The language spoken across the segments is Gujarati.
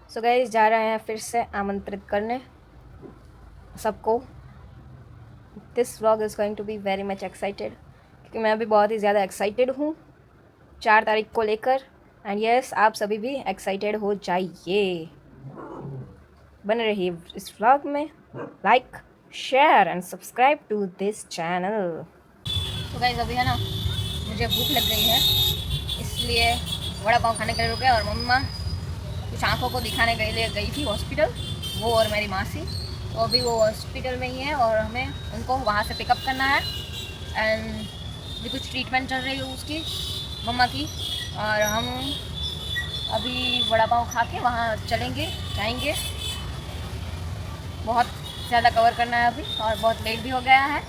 सो गाइस जा रहे हैं फिर से आमंत्रित करने सबको। This vlog is going to be very much excited क्योंकि मैं अभी बहुत ही ज़्यादा एक्साइटेड हूँ 4 तारीख को लेकर। एंड यस, आप सभी भी एक्साइटेड हो जाइए। बने रहिए इस व्लॉग में। Like, share and subscribe to this channel. तो गाइस अभी है ना, मुझे भूख लग गई है इसलिए वड़ा पाव खाने के लिए रुके और मम्मा कुछ आँखों को दिखाने गई थी हॉस्पिटल, वो और मेरी मासी। तो अभी वो हॉस्पिटल में ही है और हमें उनको वहाँ से पिकअप करना है। एंड अभी कुछ ट्रीटमेंट चल रही है उसकी, मम्मा की। और हम अभी वड़ा पाव खा के वहाँ जाएंगे। बहुत ज़्यादा कवर करना है अभी और बहुत लेट भी हो गया है।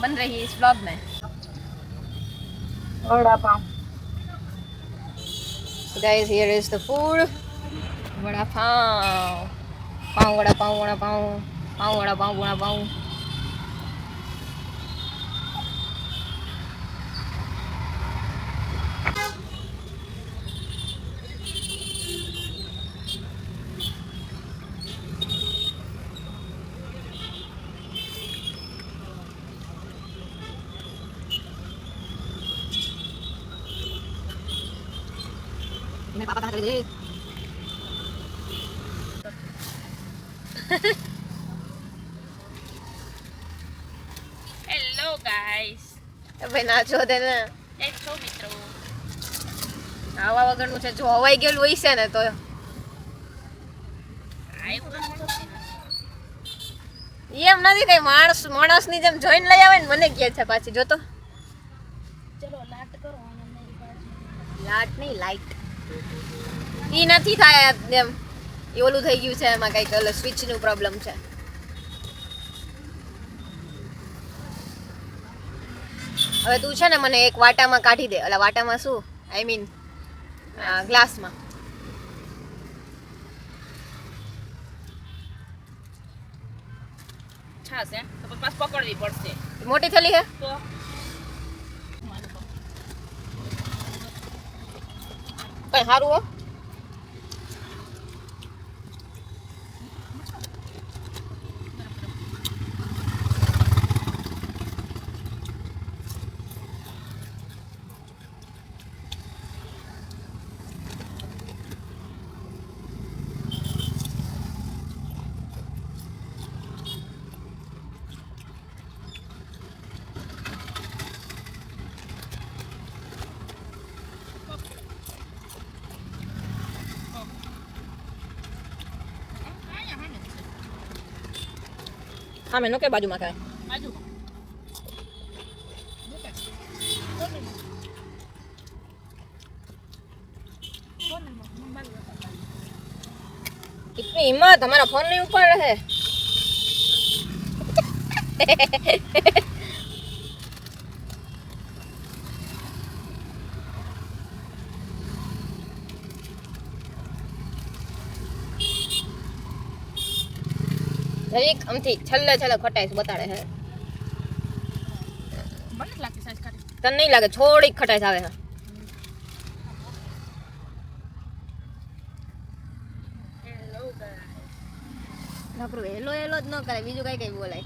बन रही है इस ब्लॉग में vada pav. So guys, here is the food. Vada pav, vada pav, vada pav, vada pav. मेरे पापा कहाँ चले गए? હેલો ગાઈસ, ભાઈ નાચો દે ને, કેમ છો મિત્રો? આવા વગરનું છે. જો હવાઈ ગયેલું હોય છે ને તો એમ નથી કઈ માણસની જેમ જોઈને લઈ આવે ને. મને કહે છે પાછી જો તો ચલો લાટ કરો અને મેરી પાસે લાટ નહીં, લાઈટ. ઈ નથી થાય એમ. એ ઓલું થઈ ગયું છે, એમાં કઈક ઓલો સ્વિચનું પ્રોબ્લેમ છે. હવે તું છે ને મને એક વાટામાં કાઢી દે. ઓલા વાટામાં શું, આઈ મીન ગ્લાસમાં. છાસ હે તો પાસ પકડવી પડશે મોટી થેલી હે તો કઈ સારું હો. હા મેં કે બાજુમાં ખાય બાજુ इतनी हिम्मत, हमारा फोन नहीं ऊपर रहे. જરીક આમથી છલ્લે ખટાઈશ બતાડે હે. મને લાગે સાઈઝ કાઢી તને નહીં લાગે? થોડીક ખટાઈશ આવે હે. હેલો ગાઈસ, નકરું હેલો હેલો જ ન કરે, બીજું કઈ બોલાય.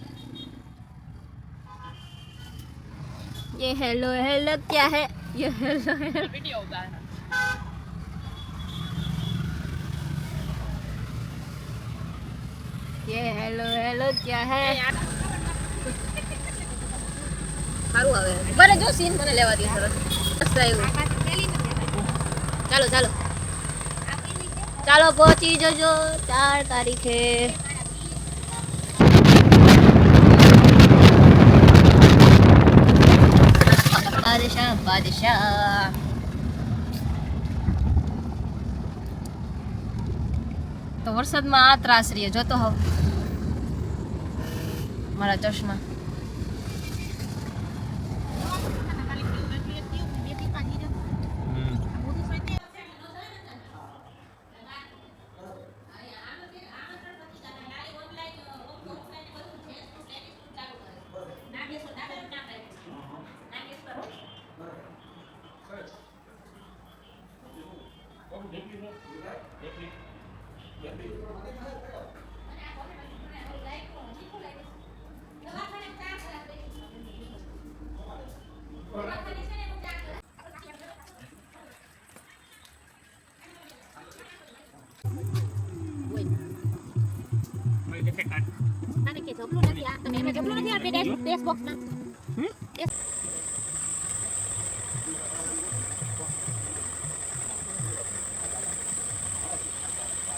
ये हेलो हेलो क्या है? ये हेलो हेलो વિડિયો ઉતાર ये हेलो हेलो क्या है? સારું આવે. બરે જો સીન મને લેવા દે સરસ. મસ્ત આવ્યું. ચાલો ચાલો ચાલો પહોંચી જજો 4 તારીખે. બાદશાહ બાદશાહ. તો વરસાદમાં આ ત્રાસ રહીએ. જોતો હોવ મારા ચશ્મા. આને કે જબલું નથી આ તમે એને જબલું નથી આપણે ડેશ બોક્સ ના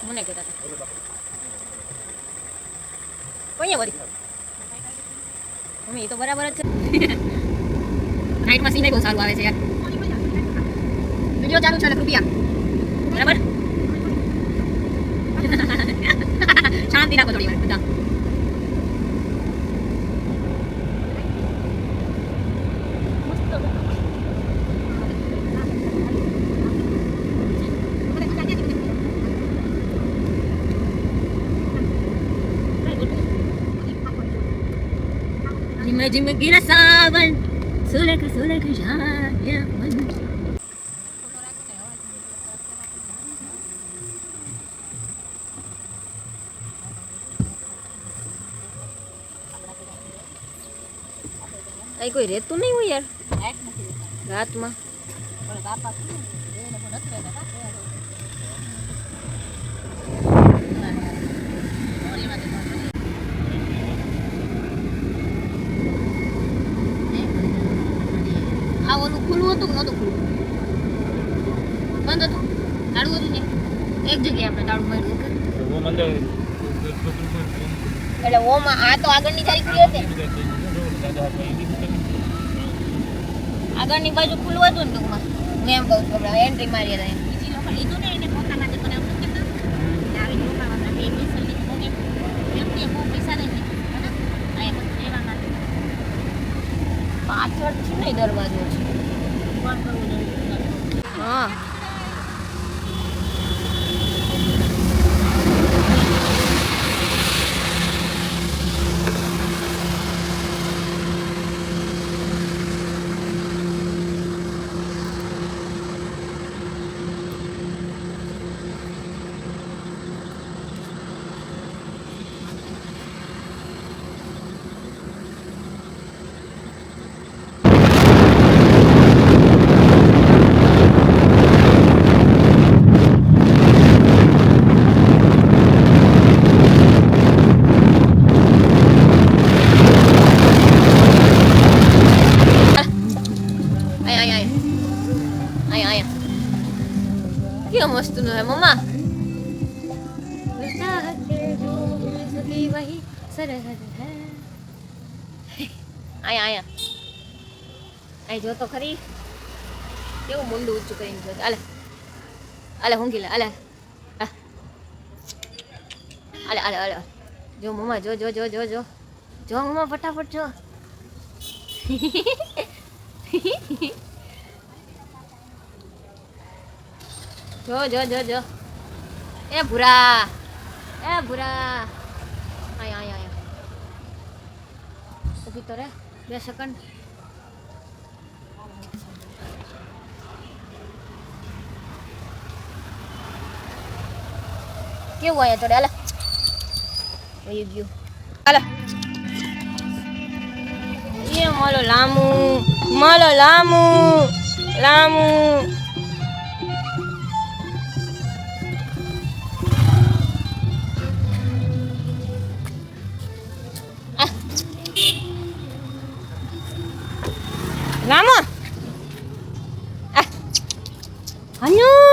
મને કહેતા હતા કોઈ વળી મમ્મી એ તો બરાબર જ છે નાઈટમાં સીન બહુ સારું આવે છે યાર વિડિયો ચાલુ છે એટલે કૃપયા બરાબર શાંતિ રાખો થોડી વાર બધા जिंदगी ना सावन सुलग सुलग जाए मन आई कोई रेत तो नहीं हुई यार रात में આ ઓલું ખુલ્લું હતું કે નહોતું ખુલ્લું બંધ હતું તાળું હતું ને એક જગ્યાએ આપણે તાળું માર્યું એટલે ઓમાં આ તો આગળની સારી ખુલ્લી હતી આગળની બાજુ ખુલ્લું હતું ને ટૂંકમાં હું એમ કહું છું આપણે એન્ટ્રી મારી હતા બીજી લોકો લીધું ને એને પોતા માટે પણ એવું નથી કરતા આવી લોકો આપણે બે પૈસા લીધું ને વ્યક્તિએ બહુ પૈસા લઈ લીધું આ એમ લેવા માટે પાછળ છે ને દરવાજો છે હા क्या मस्त है मम्मा वही सरहद है आया आया आई जो तो खरी केवुं मुंडું ઊંચું કરીને જો આલે આલે હુંગી લે આલે આલે આલે આલે જો મમ્મા જો જો જો જો જો જો મમ્મા ફટાફટ જો જો જો જો જો એ ભૂરા આયા આયા આયા ઊભી તો રે 2 સેકન્ડ કેવું આયા જોડે હાલે વહી ગયું હાલે એ માલો લામુ Lama. Hanya.